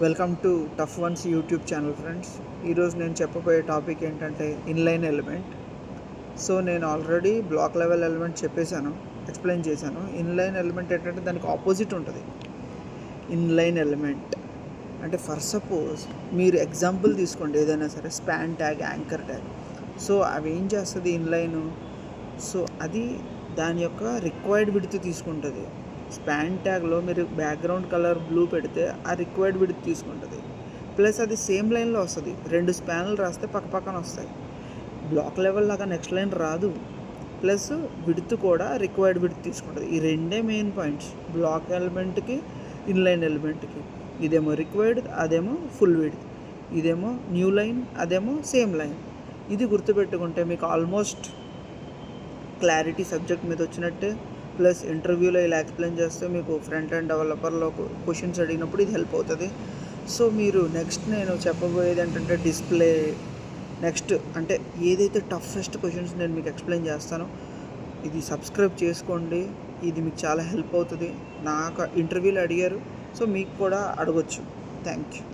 Welcome to tough once YouTube channel friends. ఈరోజు నేను చెప్పబోయే టాపిక్ ఏంటంటే ఇన్లైన్ ఎలిమెంట్. సో నేను ఆల్రెడీ బ్లాక్ లెవెల్ ఎలిమెంట్ చెప్పేశాను, ఎక్స్ప్లెయిన్ చేశాను. ఇన్లైన్ ఎలిమెంట్ ఏంటంటే దానికి ఆపోజిట్ ఉంటుంది. ఇన్లైన్ ఎలిమెంట్ అంటే ఫర్ సపోజ్ మీరు ఎగ్జాంపుల్ తీసుకోండి, ఏదైనా సరే span tag, anchor tag. So అవి ఏం చేస్తుంది ఇన్లైన్? సో అది దాని యొక్క రిక్వైర్డ్ విడ్త్ తీసుకుంటుంది. స్పాన్ ట్యాగ్లో మీరు బ్యాక్గ్రౌండ్ కలర్ బ్లూ పెడితే ఆ రిక్వైర్డ్ విడ్త్ తీసుకుంటుంది. ప్లస్ అది సేమ్ లైన్లో వస్తుంది. 2 స్పాన్లు రాస్తే పక్కపక్కన వస్తాయి. బ్లాక్ లెవెల్ లాగా నెక్స్ట్ లైన్ రాదు. ప్లస్ విడ్త్ కూడా రిక్వైర్డ్ విడ్త్ తీసుకుంటుంది. ఈ రెండే మెయిన్ పాయింట్స్ బ్లాక్ ఎలిమెంట్కి, ఇన్లైన్ ఎలిమెంట్కి. ఇదేమో రిక్వైర్డ్, అదేమో ఫుల్ విడ్త్. ఇదేమో న్యూ లైన్, అదేమో సేమ్ లైన్. ఇది గుర్తుపెట్టుకుంటే మీకు ఆల్మోస్ట్ క్లారిటీ సబ్జెక్ట్ మీద వచ్చినట్టే. ప్లస్ ఇంటర్వ్యూలో ఇలా ఎక్స్ప్లెయిన్ చేస్తే మీకు ఫ్రంట్ ఎండ్ డెవలపర్లో క్వశ్చన్స్ అడిగినప్పుడు ఇది హెల్ప్ అవుతుంది. సో మీరు నెక్స్ట్ నేను చెప్పబోయేది ఏంటంటే డిస్ప్లే. నెక్స్ట్ అంటే ఏదైతే టఫెస్ట్ క్వశ్చన్స్ నేను మీకు ఎక్స్ప్లెయిన్ చేస్తానో ఇది సబ్స్క్రైబ్ చేసుకోండి. ఇది మీకు చాలా హెల్ప్ అవుతుంది. నాకు ఇంటర్వ్యూలో అడిగారు, సో మీకు కూడా అడగొచ్చు. Thank you.